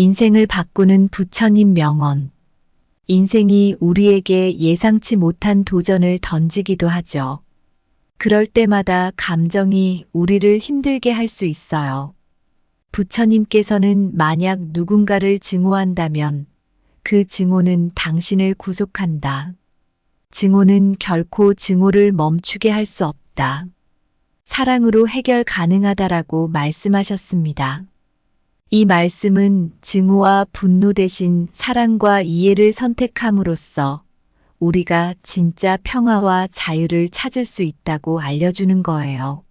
인생을 바꾸는 부처님 명언. 인생이 우리에게 예상치 못한 도전을 던지기도 하죠. 그럴 때마다 감정이 우리를 힘들게 할 수 있어요. 부처님께서는 만약 누군가를 증오한다면 그 증오는 당신을 구속한다. 증오는 결코 증오를 멈추게 할 수 없다. 사랑으로 해결 가능하다라고 말씀하셨습니다. 이 말씀은 증오와 분노 대신 사랑과 이해를 선택함으로써 우리가 진짜 평화와 자유를 찾을 수 있다고 알려주는 거예요.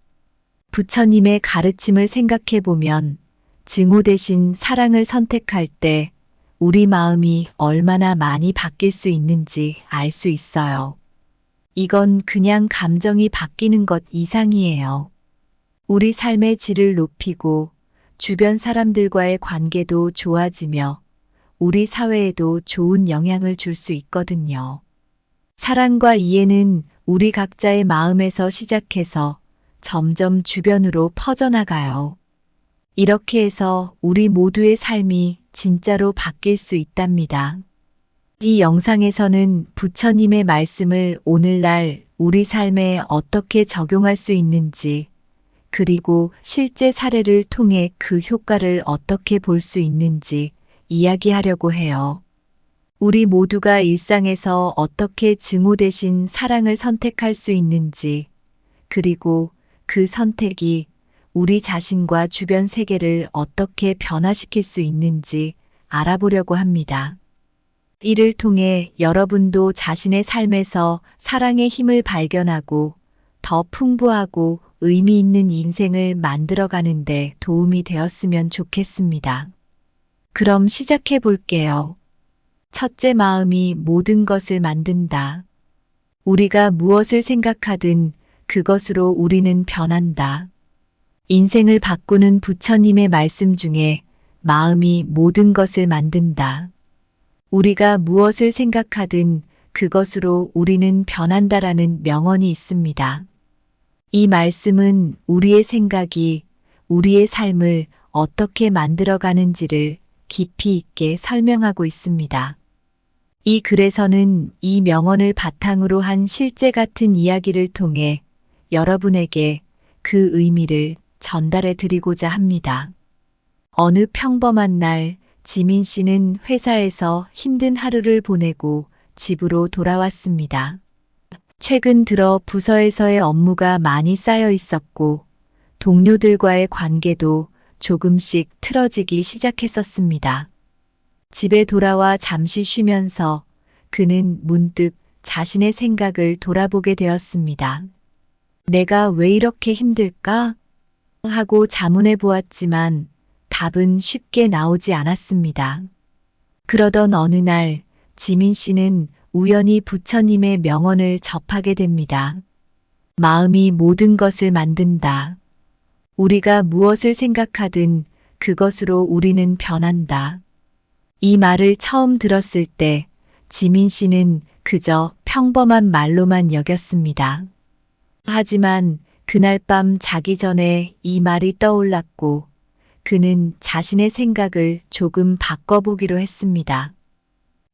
부처님의 가르침을 생각해 보면 증오 대신 사랑을 선택할 때 우리 마음이 얼마나 많이 바뀔 수 있는지 알 수 있어요. 이건 그냥 감정이 바뀌는 것 이상이에요. 우리 삶의 질을 높이고 주변 사람들과의 관계도 좋아지며 우리 사회에도 좋은 영향을 줄 수 있거든요. 사랑과 이해는 우리 각자의 마음에서 시작해서 점점 주변으로 퍼져나가요. 이렇게 해서 우리 모두의 삶이 진짜로 바뀔 수 있답니다. 이 영상에서는 부처님의 말씀을 오늘날 우리 삶에 어떻게 적용할 수 있는지, 그리고 실제 사례를 통해 그 효과를 어떻게 볼 수 있는지 이야기하려고 해요. 우리 모두가 일상에서 어떻게 증오 대신 사랑을 선택할 수 있는지, 그리고 그 선택이 우리 자신과 주변 세계를 어떻게 변화시킬 수 있는지 알아보려고 합니다. 이를 통해 여러분도 자신의 삶에서 사랑의 힘을 발견하고 더 풍부하고 의미 있는 인생을 만들어가는데 도움이 되었으면 좋겠습니다. 그럼 시작해 볼게요. 첫째, 마음이 모든 것을 만든다. 우리가 무엇을 생각하든 그것으로 우리는 변한다. 인생을 바꾸는 부처님의 말씀 중에 마음이 모든 것을 만든다. 우리가 무엇을 생각하든 그것으로 우리는 변한다라는 명언이 있습니다. 이 말씀은 우리의 생각이 우리의 삶을 어떻게 만들어가는지를 깊이 있게 설명하고 있습니다. 이 글에서는 이 명언을 바탕으로 한 실제 같은 이야기를 통해 여러분에게 그 의미를 전달해 드리고자 합니다. 어느 평범한 날, 지민 씨는 회사에서 힘든 하루를 보내고 집으로 돌아왔습니다. 최근 들어 부서에서의 업무가 많이 쌓여 있었고 동료들과의 관계도 조금씩 틀어지기 시작했었습니다. 집에 돌아와 잠시 쉬면서 그는 문득 자신의 생각을 돌아보게 되었습니다. 내가 왜 이렇게 힘들까? 하고 자문해 보았지만 답은 쉽게 나오지 않았습니다. 그러던 어느 날 지민 씨는 우연히 부처님의 명언을 접하게 됩니다. 마음이 모든 것을 만든다. 우리가 무엇을 생각하든 그것으로 우리는 변한다. 이 말을 처음 들었을 때 지민 씨는 그저 평범한 말로만 여겼습니다. 하지만 그날 밤 자기 전에 이 말이 떠올랐고 그는 자신의 생각을 조금 바꿔보기로 했습니다.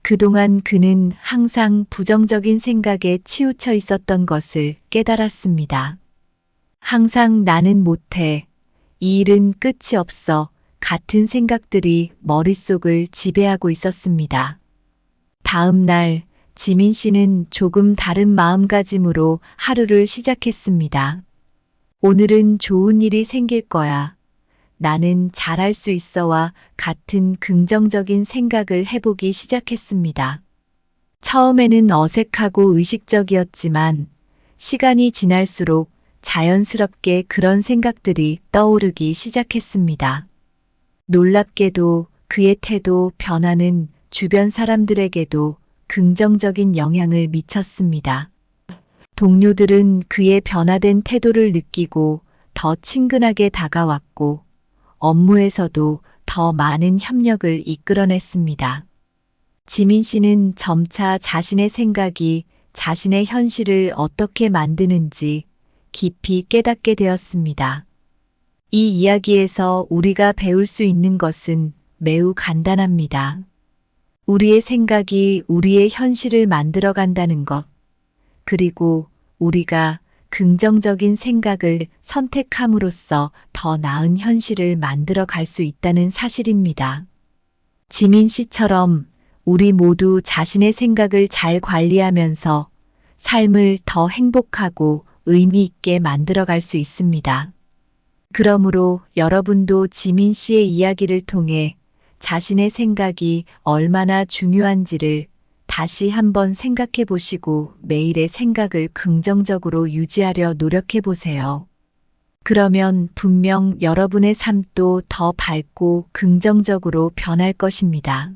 그동안 그는 항상 부정적인 생각에 치우쳐 있었던 것을 깨달았습니다. 항상 나는 못해, 이 일은 끝이 없어 같은 생각들이 머릿속을 지배하고 있었습니다. 다음 날 지민 씨는 조금 다른 마음가짐으로 하루를 시작했습니다. 오늘은 좋은 일이 생길 거야. 나는 잘할 수 있어와 같은 긍정적인 생각을 해보기 시작했습니다. 처음에는 어색하고 의식적이었지만 시간이 지날수록 자연스럽게 그런 생각들이 떠오르기 시작했습니다. 놀랍게도 그의 태도 변화는 주변 사람들에게도 긍정적인 영향을 미쳤습니다. 동료들은 그의 변화된 태도를 느끼고 더 친근하게 다가왔고 업무에서도 더 많은 협력을 이끌어냈습니다. 지민 씨는 점차 자신의 생각이 자신의 현실을 어떻게 만드는지 깊이 깨닫게 되었습니다. 이 이야기에서 우리가 배울 수 있는 것은 매우 간단합니다. 우리의 생각이 우리의 현실을 만들어 간다는 것, 그리고 우리가 긍정적인 생각을 선택함으로써 더 나은 현실을 만들어 갈 수 있다는 사실입니다. 지민 씨처럼 우리 모두 자신의 생각을 잘 관리하면서 삶을 더 행복하고 의미 있게 만들어 갈 수 있습니다. 그러므로 여러분도 지민 씨의 이야기를 통해 자신의 생각이 얼마나 중요한지를 다시 한번 생각해 보시고 매일의 생각을 긍정적으로 유지하려 노력해 보세요. 그러면 분명 여러분의 삶도 더 밝고 긍정적으로 변할 것입니다.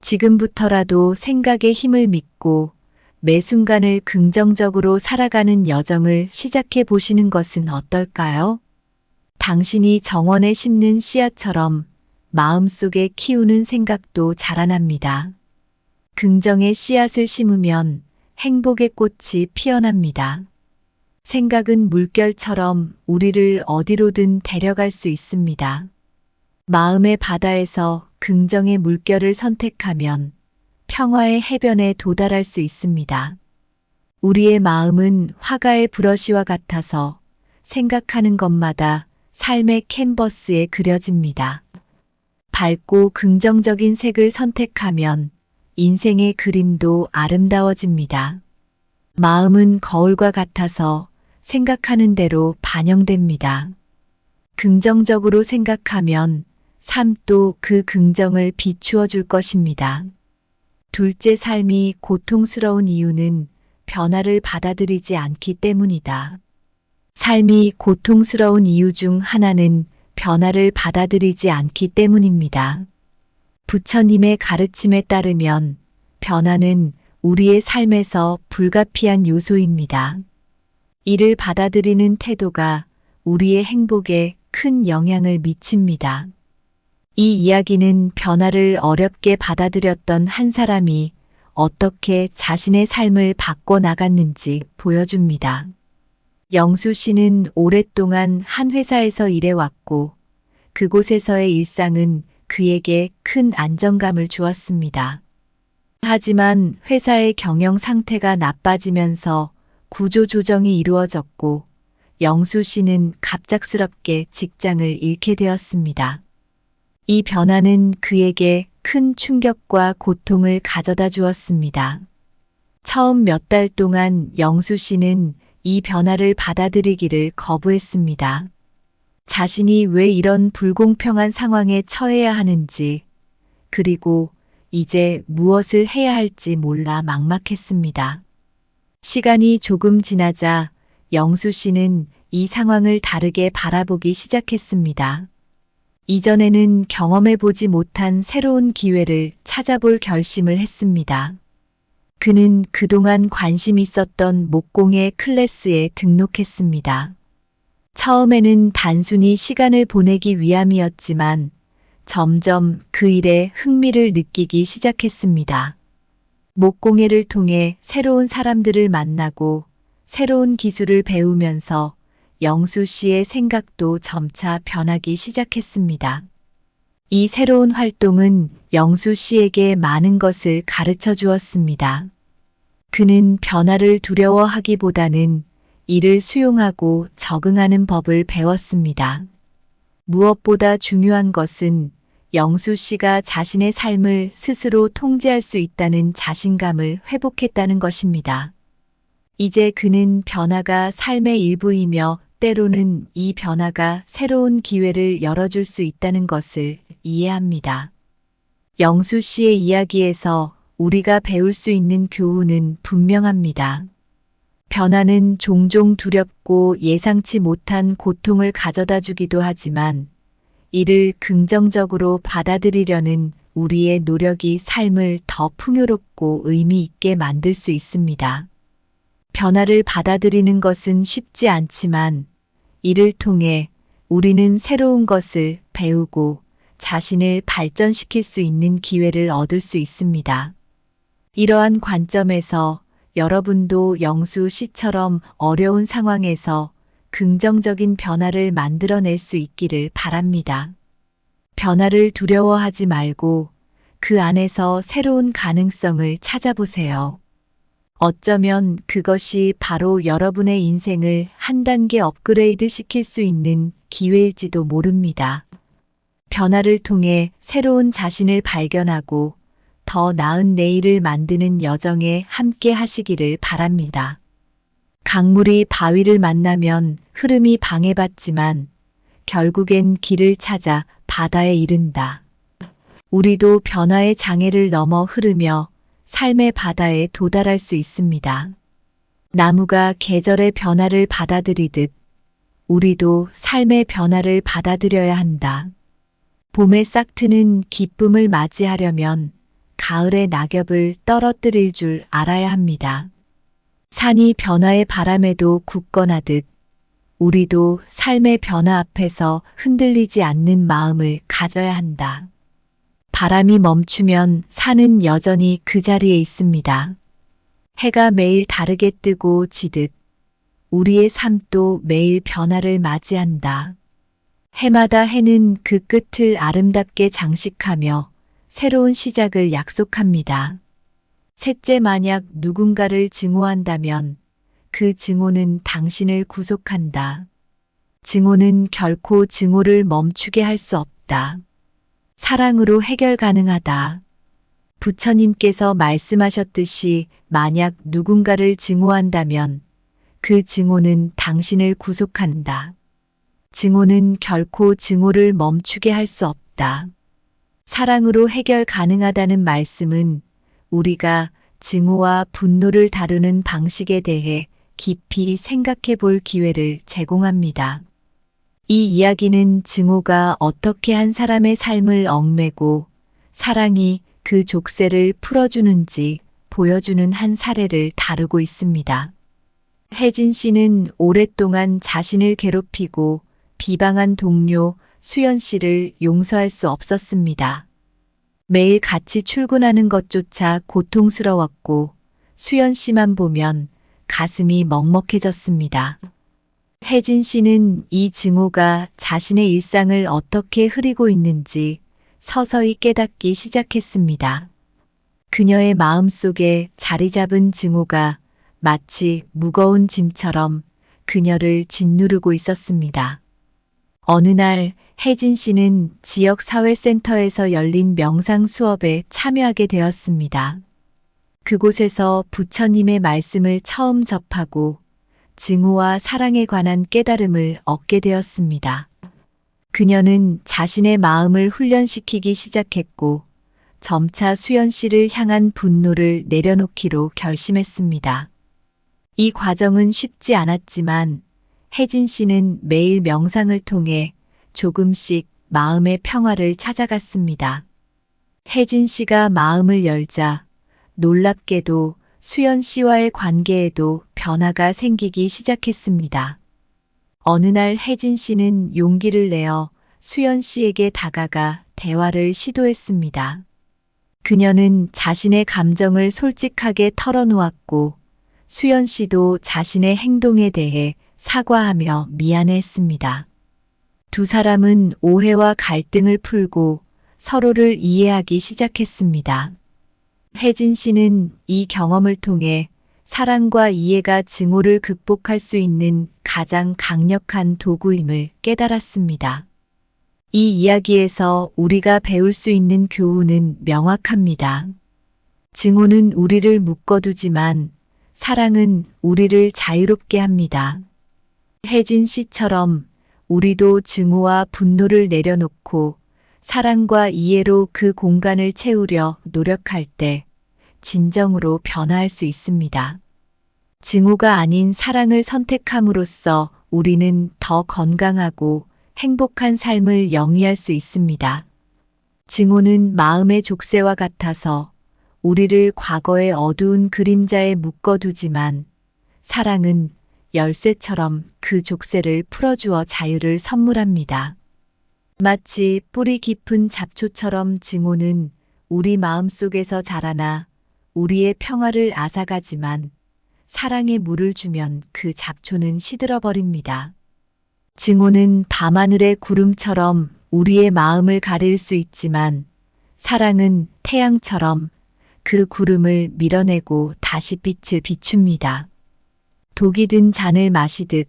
지금부터라도 생각의 힘을 믿고 매 순간을 긍정적으로 살아가는 여정을 시작해 보시는 것은 어떨까요? 당신이 정원에 심는 씨앗처럼 마음속에 키우는 생각도 자라납니다. 긍정의 씨앗을 심으면 행복의 꽃이 피어납니다. 생각은 물결처럼 우리를 어디로든 데려갈 수 있습니다. 마음의 바다에서 긍정의 물결을 선택하면 평화의 해변에 도달할 수 있습니다. 우리의 마음은 화가의 브러쉬와 같아서 생각하는 것마다 삶의 캔버스에 그려집니다. 밝고 긍정적인 색을 선택하면 인생의 그림도 아름다워집니다. 마음은 거울과 같아서 생각하는 대로 반영됩니다. 긍정적으로 생각하면 삶도 그 긍정을 비추어 줄 것입니다. 둘째, 삶이 고통스러운 이유는 변화를 받아들이지 않기 때문이다. 삶이 고통스러운 이유 중 하나는 변화를 받아들이지 않기 때문입니다. 부처님의 가르침에 따르면 변화는 우리의 삶에서 불가피한 요소입니다. 이를 받아들이는 태도가 우리의 행복에 큰 영향을 미칩니다. 이 이야기는 변화를 어렵게 받아들였던 한 사람이 어떻게 자신의 삶을 바꿔 나갔는지 보여줍니다. 영수 씨는 오랫동안 한 회사에서 일해왔고 그곳에서의 일상은 그에게 큰 안정감을 주었습니다. 하지만 회사의 경영 상태가 나빠지면서 구조 조정이 이루어졌고 영수 씨는 갑작스럽게 직장을 잃게 되었습니다. 이 변화는 그에게 큰 충격과 고통을 가져다 주었습니다. 처음 몇 달 동안 영수 씨는 이 변화를 받아들이기를 거부했습니다. 자신이 왜 이런 불공평한 상황에 처해야 하는지, 그리고 이제 무엇을 해야 할지 몰라 막막했습니다. 시간이 조금 지나자 영수 씨는 이 상황을 다르게 바라보기 시작했습니다. 이전에는 경험해보지 못한 새로운 기회를 찾아볼 결심을 했습니다. 그는 그동안 관심 있었던 목공의 클래스에 등록했습니다. 처음에는 단순히 시간을 보내기 위함이었지만 점점 그 일에 흥미를 느끼기 시작했습니다. 목공예를 통해 새로운 사람들을 만나고 새로운 기술을 배우면서 영수 씨의 생각도 점차 변하기 시작했습니다. 이 새로운 활동은 영수 씨에게 많은 것을 가르쳐 주었습니다. 그는 변화를 두려워하기보다는 이를 수용하고 적응하는 법을 배웠습니다. 무엇보다 중요한 것은 영수 씨가 자신의 삶을 스스로 통제할 수 있다는 자신감을 회복했다는 것입니다. 이제 그는 변화가 삶의 일부이며 때로는 이 변화가 새로운 기회를 열어줄 수 있다는 것을 이해합니다. 영수 씨의 이야기에서 우리가 배울 수 있는 교훈은 분명합니다. 변화는 종종 두렵고 예상치 못한 고통을 가져다 주기도 하지만 이를 긍정적으로 받아들이려는 우리의 노력이 삶을 더 풍요롭고 의미 있게 만들 수 있습니다. 변화를 받아들이는 것은 쉽지 않지만 이를 통해 우리는 새로운 것을 배우고 자신을 발전시킬 수 있는 기회를 얻을 수 있습니다. 이러한 관점에서 여러분도 영수 씨처럼 어려운 상황에서 긍정적인 변화를 만들어낼 수 있기를 바랍니다. 변화를 두려워하지 말고 그 안에서 새로운 가능성을 찾아보세요. 어쩌면 그것이 바로 여러분의 인생을 한 단계 업그레이드 시킬 수 있는 기회일지도 모릅니다. 변화를 통해 새로운 자신을 발견하고 더 나은 내일을 만드는 여정에 함께 하시기를 바랍니다. 강물이 바위를 만나면 흐름이 방해받지만 결국엔 길을 찾아 바다에 이른다. 우리도 변화의 장애를 넘어 흐르며 삶의 바다에 도달할 수 있습니다. 나무가 계절의 변화를 받아들이듯 우리도 삶의 변화를 받아들여야 한다. 봄의 싹트는 기쁨을 맞이하려면 가을의 낙엽을 떨어뜨릴 줄 알아야 합니다. 산이 변화의 바람에도 굳건하듯 우리도 삶의 변화 앞에서 흔들리지 않는 마음을 가져야 한다. 바람이 멈추면 산은 여전히 그 자리에 있습니다. 해가 매일 다르게 뜨고 지듯 우리의 삶도 매일 변화를 맞이한다. 해마다 해는 그 끝을 아름답게 장식하며 새로운 시작을 약속합니다. 셋째, 만약 누군가를 증오한다면 그 증오는 당신을 구속한다. 증오는 결코 증오를 멈추게 할 수 없다. 사랑으로 해결 가능하다. 부처님께서 말씀하셨듯이 만약 누군가를 증오한다면 그 증오는 당신을 구속한다. 증오는 결코 증오를 멈추게 할 수 없다. 사랑으로 해결 가능하다는 말씀은 우리가 증오와 분노를 다루는 방식에 대해 깊이 생각해 볼 기회를 제공합니다. 이 이야기는 증오가 어떻게 한 사람의 삶을 얽매고 사랑이 그 족쇄를 풀어주는지 보여주는 한 사례를 다루고 있습니다. 혜진 씨는 오랫동안 자신을 괴롭히고 비방한 동료 수연 씨를 용서할 수 없었습니다. 매일 같이 출근하는 것조차 고통스러웠고 수연 씨만 보면 가슴이 먹먹해졌습니다. 혜진 씨는 이 증오가 자신의 일상을 어떻게 흐리고 있는지 서서히 깨닫기 시작했습니다. 그녀의 마음속에 자리 잡은 증오가 마치 무거운 짐처럼 그녀를 짓누르고 있었습니다. 어느 날 혜진 씨는 지역사회센터에서 열린 명상 수업에 참여하게 되었습니다. 그곳에서 부처님의 말씀을 처음 접하고 증오와 사랑에 관한 깨달음을 얻게 되었습니다. 그녀는 자신의 마음을 훈련시키기 시작했고 점차 수연 씨를 향한 분노를 내려놓기로 결심했습니다. 이 과정은 쉽지 않았지만 혜진 씨는 매일 명상을 통해 조금씩 마음의 평화를 찾아갔습니다. 혜진 씨가 마음을 열자 놀랍게도 수연 씨와의 관계에도 변화가 생기기 시작했습니다. 어느 날 혜진 씨는 용기를 내어 수연 씨에게 다가가 대화를 시도했습니다. 그녀는 자신의 감정을 솔직하게 털어놓았고 수연 씨도 자신의 행동에 대해 사과하며 미안해했습니다. 두 사람은 오해와 갈등을 풀고 서로를 이해하기 시작했습니다. 혜진 씨는 이 경험을 통해 사랑과 이해가 증오를 극복할 수 있는 가장 강력한 도구임을 깨달았습니다. 이 이야기에서 우리가 배울 수 있는 교훈은 명확합니다. 증오는 우리를 묶어두지만 사랑은 우리를 자유롭게 합니다. 혜진 씨처럼 우리도 증오와 분노를 내려놓고 사랑과 이해로 그 공간을 채우려 노력할 때 진정으로 변화할 수 있습니다. 증오가 아닌 사랑을 선택함으로써 우리는 더 건강하고 행복한 삶을 영위할 수 있습니다. 증오는 마음의 족쇄와 같아서 우리를 과거의 어두운 그림자에 묶어두지만 사랑은 열쇠처럼 그 족쇄를 풀어주어 자유를 선물합니다. 마치 뿌리 깊은 잡초처럼 증오는 우리 마음속에서 자라나 우리의 평화를 앗아가지만 사랑에 물을 주면 그 잡초는 시들어버립니다. 증오는 밤하늘의 구름처럼 우리의 마음을 가릴 수 있지만 사랑은 태양처럼 그 구름을 밀어내고 다시 빛을 비춥니다. 독이 든 잔을 마시듯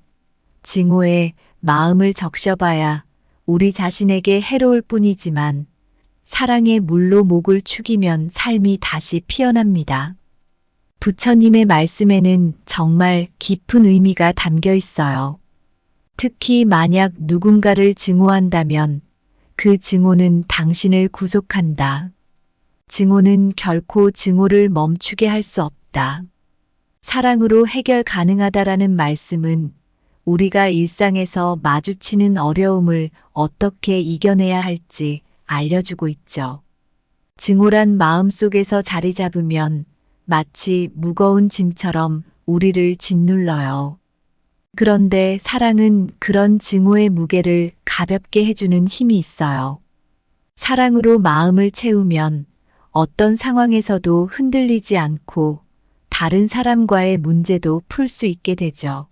증오에 마음을 적셔봐야 우리 자신에게 해로울 뿐이지만 사랑의 물로 목을 축이면 삶이 다시 피어납니다. 부처님의 말씀에는 정말 깊은 의미가 담겨 있어요. 특히 만약 누군가를 증오한다면 그 증오는 당신을 구속한다. 증오는 결코 증오를 멈추게 할 수 없다. 사랑으로 해결 가능하다라는 말씀은 우리가 일상에서 마주치는 어려움을 어떻게 이겨내야 할지 알려주고 있죠. 증오란 마음속에서 자리 잡으면 마치 무거운 짐처럼 우리를 짓눌러요. 그런데 사랑은 그런 증오의 무게를 가볍게 해주는 힘이 있어요. 사랑으로 마음을 채우면 어떤 상황에서도 흔들리지 않고 다른 사람과의 문제도 풀 수 있게 되죠.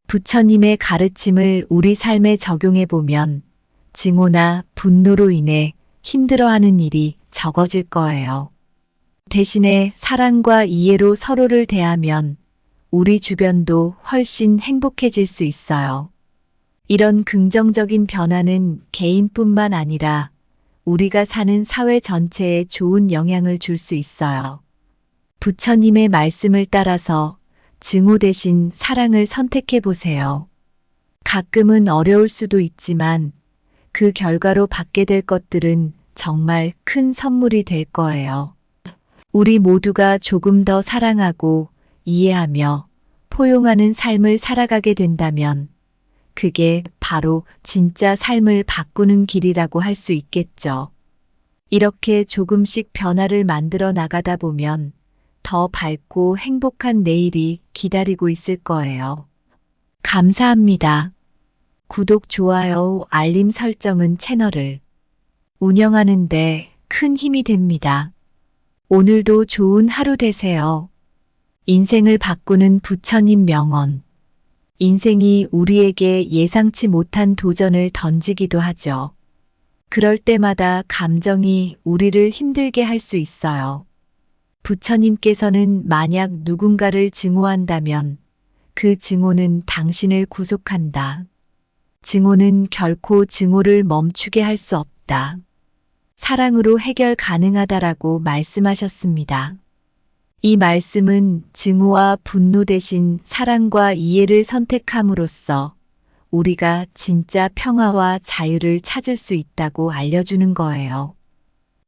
부처님의 가르침을 우리 삶에 적용해 보면 증오나 분노로 인해 힘들어하는 일이 적어질 거예요. 대신에 사랑과 이해로 서로를 대하면 우리 주변도 훨씬 행복해질 수 있어요. 이런 긍정적인 변화는 개인뿐만 아니라 우리가 사는 사회 전체에 좋은 영향을 줄 수 있어요. 부처님의 말씀을 따라서 증오 대신 사랑을 선택해 보세요. 가끔은 어려울 수도 있지만 그 결과로 받게 될 것들은 정말 큰 선물이 될 거예요. 우리 모두가 조금 더 사랑하고 이해하며 포용하는 삶을 살아가게 된다면 그게 바로 진짜 삶을 바꾸는 길이라고 할 수 있겠죠. 이렇게 조금씩 변화를 만들어 나가다 보면 더 밝고 행복한 내일이 기다리고 있을 거예요. 감사합니다. 구독, 좋아요, 알림 설정은 채널을 운영하는데 큰 힘이 됩니다. 오늘도 좋은 하루 되세요. 인생을 바꾸는 부처님 명언. 인생이 우리에게 예상치 못한 도전을 던지기도 하죠. 그럴 때마다 감정이 우리를 힘들게 할 수 있어요. 부처님께서는 만약 누군가를 증오한다면 그 증오는 당신을 구속한다. 증오는 결코 증오를 멈추게 할 수 없다. 사랑으로 해결 가능하다라고 말씀하셨습니다. 이 말씀은 증오와 분노 대신 사랑과 이해를 선택함으로써 우리가 진짜 평화와 자유를 찾을 수 있다고 알려주는 거예요.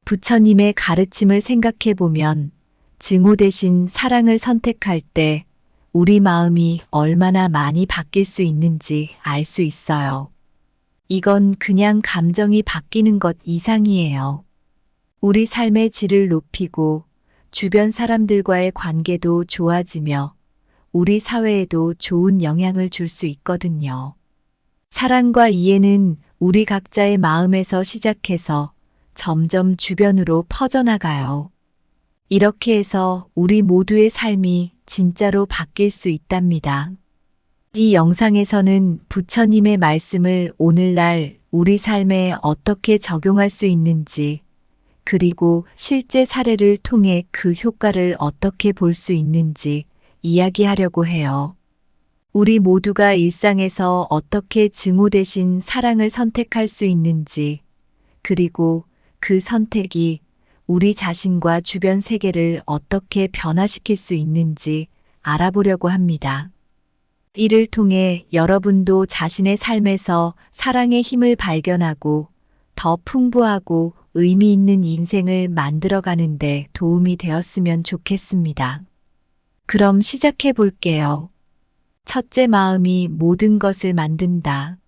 부처님의 가르침을 생각해 보면 증오 대신 사랑을 선택할 때 우리 마음이 얼마나 많이 바뀔 수 있는지 알 수 있어요. 이건 그냥 감정이 바뀌는 것 이상이에요. 우리 삶의 질을 높이고 주변 사람들과의 관계도 좋아지며 우리 사회에도 좋은 영향을 줄 수 있거든요. 사랑과 이해는 우리 각자의 마음에서 시작해서 점점 주변으로 퍼져나가요. 이렇게 해서 우리 모두의 삶이 진짜로 바뀔 수 있답니다. 이 영상에서는 부처님의 말씀을 오늘날 우리 삶에 어떻게 적용할 수 있는지, 그리고 실제 사례를 통해 그 효과를 어떻게 볼 수 있는지 이야기하려고 해요. 우리 모두가 일상에서 어떻게 증오 대신 사랑을 선택할 수 있는지, 그리고 그 선택이 우리 자신과 주변 세계를 어떻게 변화시킬 수 있는지 알아보려고 합니다. 이를 통해 여러분도 자신의 삶에서 사랑의 힘을 발견하고 더 풍부하고 의미 있는 인생을 만들어가는데 도움이 되었으면 좋겠습니다. 그럼 시작해 볼게요. 첫째, 마음이 모든 것을 만든다.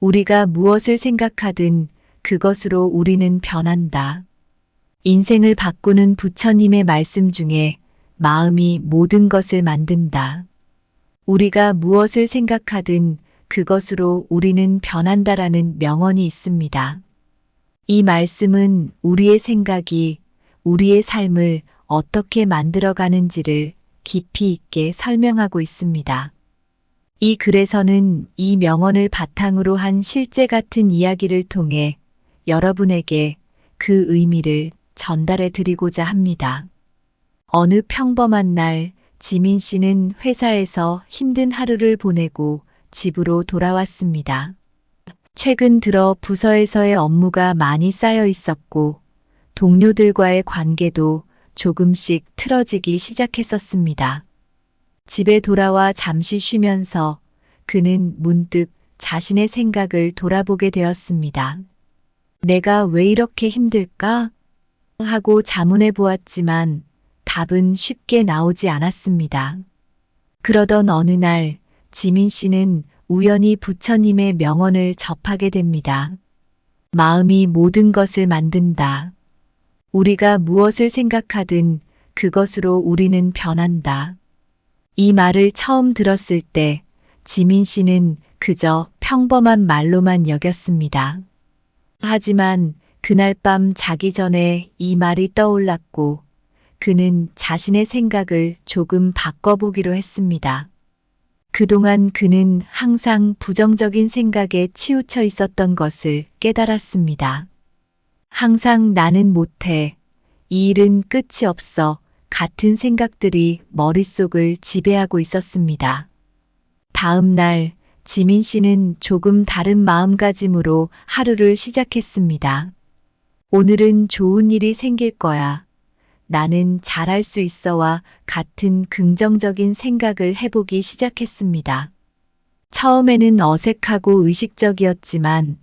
우리가 무엇을 생각하든 그것으로 우리는 변한다. 인생을 바꾸는 부처님의 말씀 중에 마음이 모든 것을 만든다. 우리가 무엇을 생각하든 그것으로 우리는 변한다라는 명언이 있습니다. 이 말씀은 우리의 생각이 우리의 삶을 어떻게 만들어가는지를 깊이 있게 설명하고 있습니다. 이 글에서는 이 명언을 바탕으로 한 실제 같은 이야기를 통해 여러분에게 그 의미를 전달해 드리고자 합니다. 어느 평범한 날, 지민 씨는 회사에서 힘든 하루를 보내고 집으로 돌아왔습니다. 최근 들어 부서에서의 업무가 많이 쌓여 있었고, 동료들과의 관계도 조금씩 틀어지기 시작했었습니다. 집에 돌아와 잠시 쉬면서 그는 문득 자신의 생각을 돌아보게 되었습니다. 내가 왜 이렇게 힘들까? 하고 자문해 보았지만 답은 쉽게 나오지 않았습니다. 그러던 어느 날 지민 씨는 우연히 부처님의 명언을 접하게 됩니다. 마음이 모든 것을 만든다. 우리가 무엇을 생각하든 그것으로 우리는 변한다. 이 말을 처음 들었을 때 지민 씨는 그저 평범한 말로만 여겼습니다. 하지만 그날 밤 자기 전에 이 말이 떠올랐고 그는 자신의 생각을 조금 바꿔보기로 했습니다. 그동안 그는 항상 부정적인 생각에 치우쳐 있었던 것을 깨달았습니다. 항상 나는 못해, 이 일은 끝이 없어 같은 생각들이 머릿속을 지배하고 있었습니다. 다음 날 지민 씨는 조금 다른 마음가짐으로 하루를 시작했습니다. 오늘은 좋은 일이 생길 거야. 나는 잘할 수 있어와 같은 긍정적인 생각을 해보기 시작했습니다. 처음에는 어색하고 의식적이었지만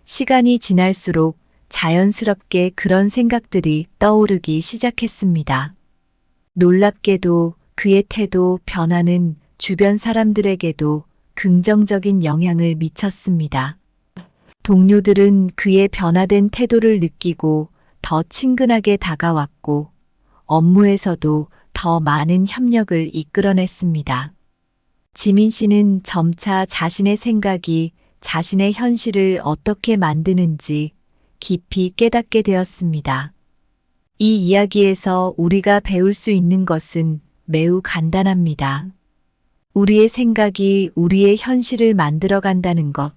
시간이 지날수록 자연스럽게 그런 생각들이 떠오르기 시작했습니다. 놀랍게도 그의 태도 변화는 주변 사람들에게도 긍정적인 영향을 미쳤습니다. 동료들은 그의 변화된 태도를 느끼고 더 친근하게 다가왔고 업무에서도 더 많은 협력을 이끌어냈습니다. 지민 씨는 점차 자신의 생각이 자신의 현실을 어떻게 만드는지 깊이 깨닫게 되었습니다. 이 이야기에서 우리가 배울 수 있는 것은 매우 간단합니다. 우리의 생각이 우리의 현실을 만들어 간다는 것,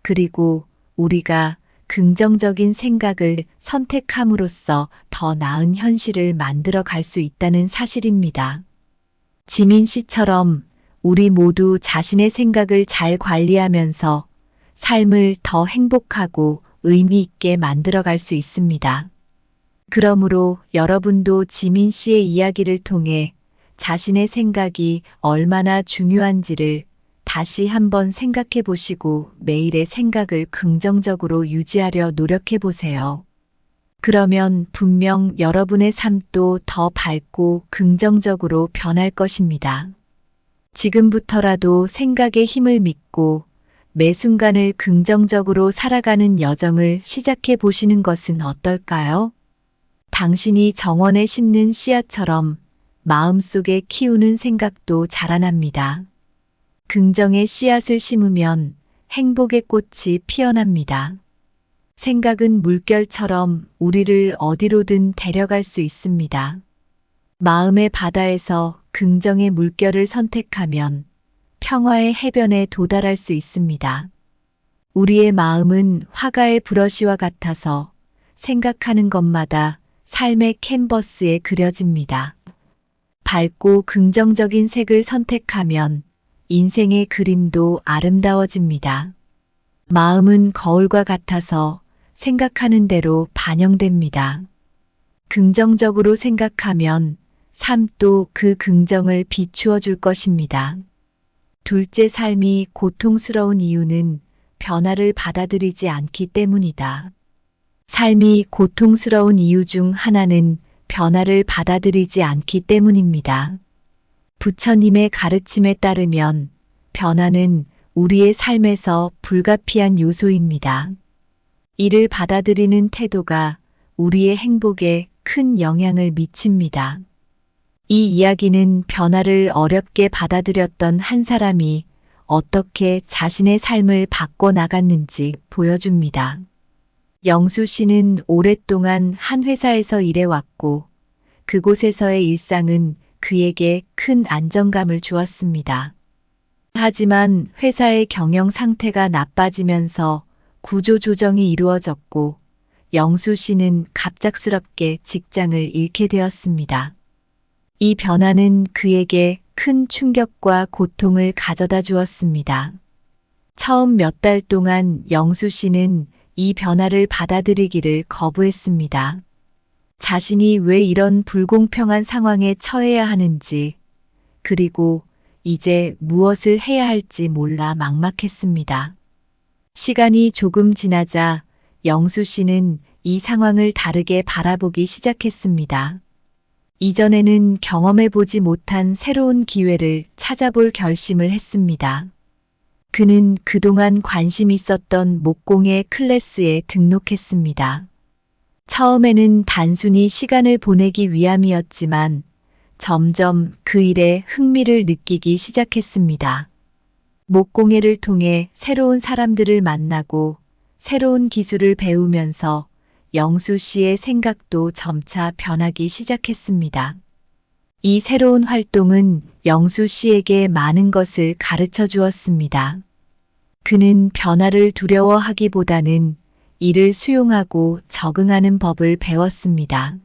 그리고 우리가 긍정적인 생각을 선택함으로써 더 나은 현실을 만들어 갈 수 있다는 사실입니다. 지민 씨처럼 우리 모두 자신의 생각을 잘 관리하면서 삶을 더 행복하고 의미 있게 만들어 갈 수 있습니다. 그러므로 여러분도 지민 씨의 이야기를 통해 자신의 생각이 얼마나 중요한지를 다시 한번 생각해 보시고 매일의 생각을 긍정적으로 유지하려 노력해 보세요. 그러면 분명 여러분의 삶도 더 밝고 긍정적으로 변할 것입니다. 지금부터라도 생각의 힘을 믿고 매 순간을 긍정적으로 살아가는 여정을 시작해 보시는 것은 어떨까요? 당신이 정원에 심는 씨앗처럼 마음속에 키우는 생각도 자라납니다. 긍정의 씨앗을 심으면 행복의 꽃이 피어납니다. 생각은 물결처럼 우리를 어디로든 데려갈 수 있습니다. 마음의 바다에서 긍정의 물결을 선택하면 평화의 해변에 도달할 수 있습니다. 우리의 마음은 화가의 브러쉬와 같아서 생각하는 것마다 삶의 캔버스에 그려집니다. 밝고 긍정적인 색을 선택하면 인생의 그림도 아름다워집니다. 마음은 거울과 같아서 생각하는 대로 반영됩니다. 긍정적으로 생각하면 삶도 그 긍정을 비추어 줄 것입니다. 둘째, 삶이 고통스러운 이유는 변화를 받아들이지 않기 때문이다. 삶이 고통스러운 이유 중 하나는 변화를 받아들이지 않기 때문입니다. 부처님의 가르침에 따르면 변화는 우리의 삶에서 불가피한 요소입니다. 이를 받아들이는 태도가 우리의 행복에 큰 영향을 미칩니다. 이 이야기는 변화를 어렵게 받아들였던 한 사람이 어떻게 자신의 삶을 바꿔 나갔는지 보여줍니다. 영수 씨는 오랫동안 한 회사에서 일해왔고 그곳에서의 일상은 그에게 큰 안정감을 주었습니다. 하지만 회사의 경영 상태가 나빠지면서 구조 조정이 이루어졌고 영수 씨는 갑작스럽게 직장을 잃게 되었습니다. 이 변화는 그에게 큰 충격과 고통을 가져다 주었습니다. 처음 몇 달 동안 영수 씨는 이 변화를 받아들이기를 거부했습니다. 자신이 왜 이런 불공평한 상황에 처해야 하는지, 그리고 이제 무엇을 해야 할지 몰라 막막했습니다. 시간이 조금 지나자 영수 씨는 이 상황을 다르게 바라보기 시작했습니다. 이전에는 경험해보지 못한 새로운 기회를 찾아볼 결심을 했습니다. 그는 그동안 관심 있었던 목공예 클래스에 등록했습니다. 처음에는 단순히 시간을 보내기 위함이었지만 점점 그 일에 흥미를 느끼기 시작했습니다. 목공예를 통해 새로운 사람들을 만나고 새로운 기술을 배우면서 영수 씨의 생각도 점차 변하기 시작했습니다. 이 새로운 활동은 영수 씨에게 많은 것을 가르쳐 주었습니다. 그는 변화를 두려워하기보다는 이를 수용하고 적응하는 법을 배웠습니다.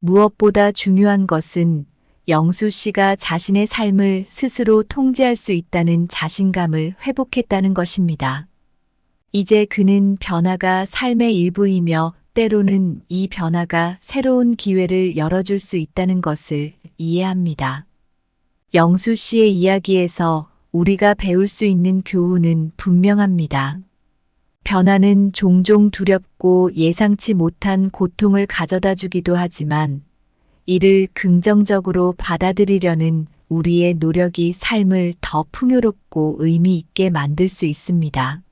무엇보다 중요한 것은 영수 씨가 자신의 삶을 스스로 통제할 수 있다는 자신감을 회복했다는 것입니다. 이제 그는 변화가 삶의 일부이며 때로는 이 변화가 새로운 기회를 열어줄 수 있다는 것을 이해합니다. 영수 씨의 이야기에서 우리가 배울 수 있는 교훈은 분명합니다. 변화는 종종 두렵고 예상치 못한 고통을 가져다 주기도 하지만 이를 긍정적으로 받아들이려는 우리의 노력이 삶을 더 풍요롭고 의미 있게 만들 수 있습니다.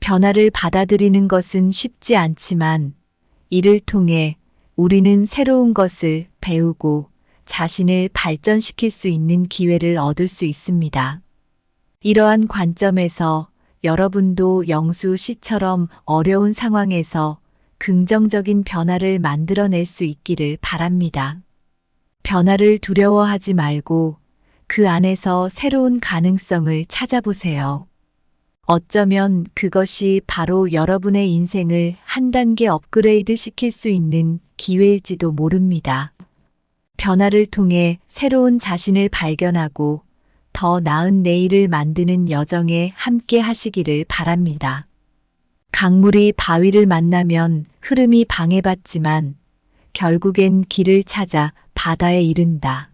변화를 받아들이는 것은 쉽지 않지만 이를 통해 우리는 새로운 것을 배우고 자신을 발전시킬 수 있는 기회를 얻을 수 있습니다. 이러한 관점에서 여러분도 영수 씨처럼 어려운 상황에서 긍정적인 변화를 만들어낼 수 있기를 바랍니다. 변화를 두려워하지 말고 그 안에서 새로운 가능성을 찾아보세요. 어쩌면 그것이 바로 여러분의 인생을 한 단계 업그레이드 시킬 수 있는 기회일지도 모릅니다. 변화를 통해 새로운 자신을 발견하고 더 나은 내일을 만드는 여정에 함께 하시기를 바랍니다. 강물이 바위를 만나면 흐름이 방해받지만 결국엔 길을 찾아 바다에 이른다.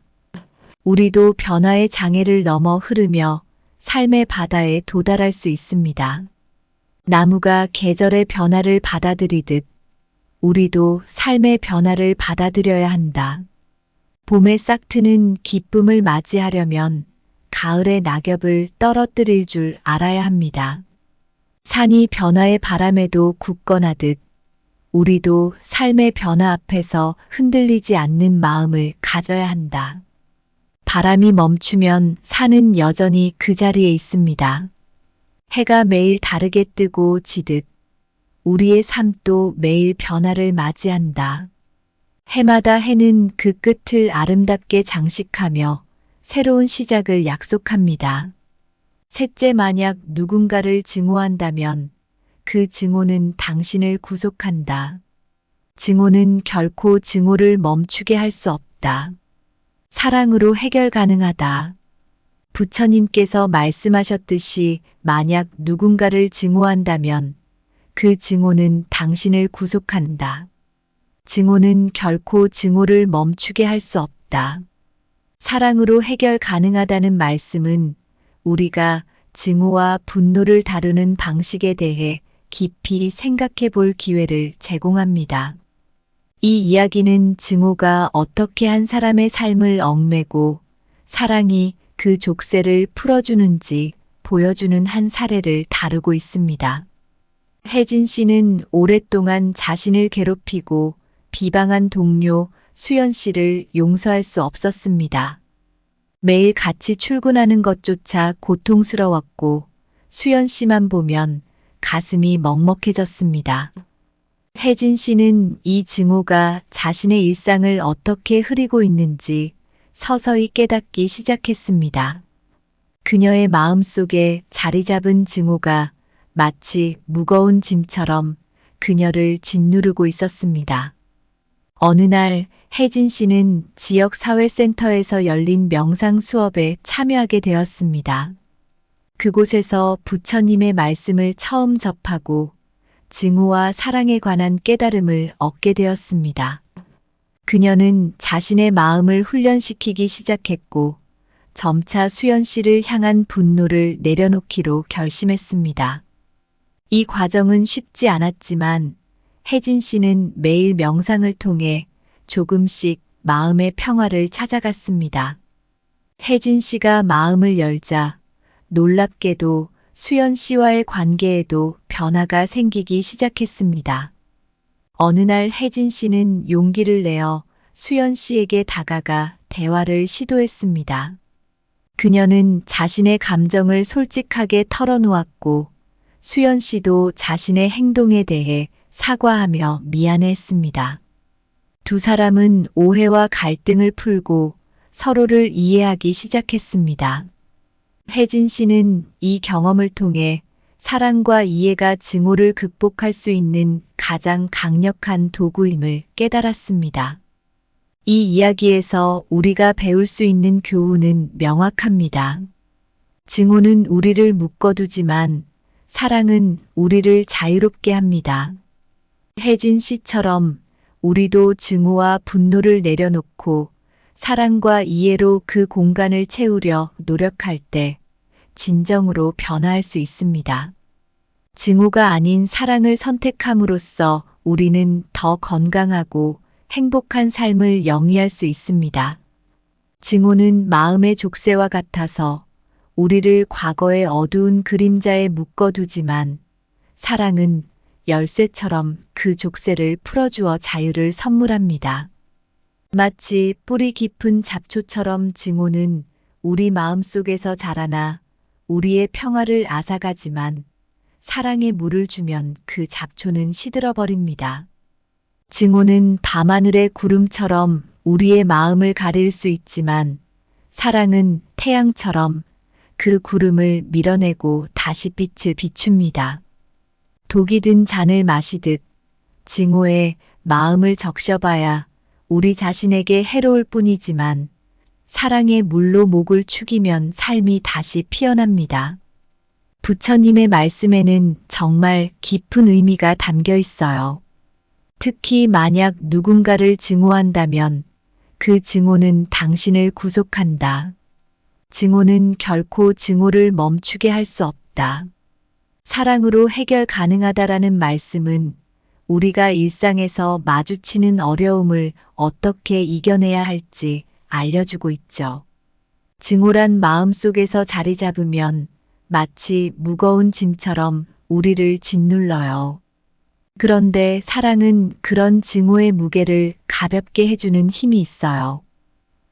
우리도 변화의 장애를 넘어 흐르며 삶의 바다에 도달할 수 있습니다. 나무가 계절의 변화를 받아들이듯 우리도 삶의 변화를 받아들여야 한다. 봄의 싹트는 기쁨을 맞이하려면 가을의 낙엽을 떨어뜨릴 줄 알아야 합니다. 산이 변화의 바람에도 굳건하듯 우리도 삶의 변화 앞에서 흔들리지 않는 마음을 가져야 한다. 바람이 멈추면 산은 여전히 그 자리에 있습니다. 해가 매일 다르게 뜨고 지듯 우리의 삶도 매일 변화를 맞이한다. 해마다 해는 그 끝을 아름답게 장식하며 새로운 시작을 약속합니다. 셋째, 만약 누군가를 증오한다면 그 증오는 당신을 구속한다. 증오는 결코 증오를 멈추게 할 수 없다. 사랑으로 해결 가능하다. 부처님께서 말씀하셨듯이 만약 누군가를 증오한다면 그 증오는 당신을 구속한다. 증오는 결코 증오를 멈추게 할 수 없다. 사랑으로 해결 가능하다는 말씀은 우리가 증오와 분노를 다루는 방식에 대해 깊이 생각해 볼 기회를 제공합니다. 이 이야기는 증오가 어떻게 한 사람의 삶을 얽매고 사랑이 그 족쇄를 풀어주는지 보여주는 한 사례를 다루고 있습니다. 혜진 씨는 오랫동안 자신을 괴롭히고 비방한 동료 수연 씨를 용서할 수 없었습니다. 매일 같이 출근하는 것조차 고통스러웠고 수연 씨만 보면 가슴이 먹먹해졌습니다. 혜진 씨는 이 증오가 자신의 일상을 어떻게 흐리고 있는지 서서히 깨닫기 시작했습니다. 그녀의 마음속에 자리 잡은 증오가 마치 무거운 짐처럼 그녀를 짓누르고 있었습니다. 어느 날 혜진 씨는 지역 사회센터에서 열린 명상 수업에 참여하게 되었습니다. 그곳에서 부처님의 말씀을 처음 접하고 증오와 사랑에 관한 깨달음을 얻게 되었습니다. 그녀는 자신의 마음을 훈련시키기 시작했고 점차 수연 씨를 향한 분노를 내려놓기로 결심했습니다. 이 과정은 쉽지 않았지만 혜진 씨는 매일 명상을 통해 조금씩 마음의 평화를 찾아갔습니다. 혜진 씨가 마음을 열자 놀랍게도 수연 씨와의 관계에도 변화가 생기기 시작했습니다. 어느 날 혜진 씨는 용기를 내어 수연 씨에게 다가가 대화를 시도했습니다. 그녀는 자신의 감정을 솔직하게 털어놓았고 수연 씨도 자신의 행동에 대해 사과하며 미안해했습니다. 두 사람은 오해와 갈등을 풀고 서로를 이해하기 시작했습니다. 혜진 씨는 이 경험을 통해 사랑과 이해가 증오를 극복할 수 있는 가장 강력한 도구임을 깨달았습니다. 이 이야기에서 우리가 배울 수 있는 교훈은 명확합니다. 증오는 우리를 묶어두지만 사랑은 우리를 자유롭게 합니다. 혜진 씨처럼 우리도 증오와 분노를 내려놓고 사랑과 이해로 그 공간을 채우려 노력할 때 진정으로 변화할 수 있습니다. 증오가 아닌 사랑을 선택함으로써 우리는 더 건강하고 행복한 삶을 영위할 수 있습니다. 증오는 마음의 족쇄와 같아서 우리를 과거의 어두운 그림자에 묶어두지만 사랑은 열쇠처럼 그 족쇄를 풀어주어 자유를 선물합니다. 마치 뿌리 깊은 잡초처럼 증오는 우리 마음속에서 자라나 우리의 평화를 앗아가지만 사랑에 물을 주면 그 잡초는 시들어버립니다. 증오는 밤하늘의 구름처럼 우리의 마음을 가릴 수 있지만 사랑은 태양처럼 그 구름을 밀어내고 다시 빛을 비춥니다. 독이 든 잔을 마시듯 증오에 마음을 적셔봐야 우리 자신에게 해로울 뿐이지만 사랑의 물로 목을 축이면 삶이 다시 피어납니다. 부처님의 말씀에는 정말 깊은 의미가 담겨 있어요. 특히 만약 누군가를 증오한다면 그 증오는 당신을 구속한다. 증오는 결코 증오를 멈추게 할 수 없다. 사랑으로 해결 가능하다라는 말씀은 우리가 일상에서 마주치는 어려움을 어떻게 이겨내야 할지 알려주고 있죠. 증오란 마음속에서 자리 잡으면 마치 무거운 짐처럼 우리를 짓눌러요. 그런데 사랑은 그런 증오의 무게를 가볍게 해주는 힘이 있어요.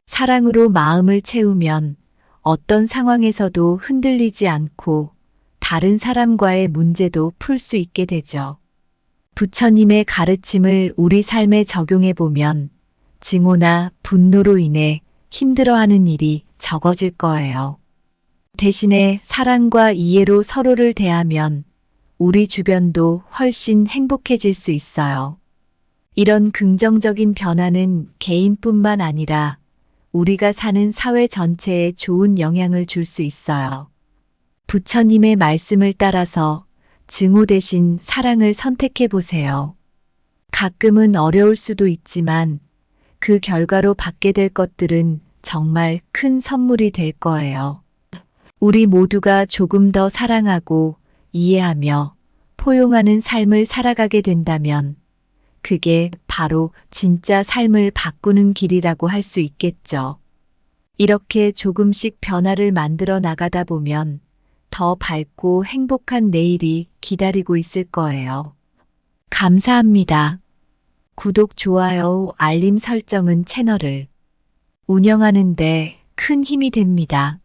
사랑으로 마음을 채우면 어떤 상황에서도 흔들리지 않고 다른 사람과의 문제도 풀 수 있게 되죠. 부처님의 가르침을 우리 삶에 적용해 보면 증오나 분노로 인해 힘들어하는 일이 적어질 거예요. 대신에 사랑과 이해로 서로를 대하면 우리 주변도 훨씬 행복해질 수 있어요. 이런 긍정적인 변화는 개인뿐만 아니라 우리가 사는 사회 전체에 좋은 영향을 줄 수 있어요. 부처님의 말씀을 따라서 증오 대신 사랑을 선택해 보세요. 가끔은 어려울 수도 있지만 그 결과로 받게 될 것들은 정말 큰 선물이 될 거예요. 우리 모두가 조금 더 사랑하고 이해하며 포용하는 삶을 살아가게 된다면 그게 바로 진짜 삶을 바꾸는 길이라고 할 수 있겠죠. 이렇게 조금씩 변화를 만들어 나가다 보면 더 밝고 행복한 내일이 기다리고 있을 거예요. 감사합니다. 구독, 좋아요, 알림 설정은 채널을 운영하는데 큰 힘이 됩니다.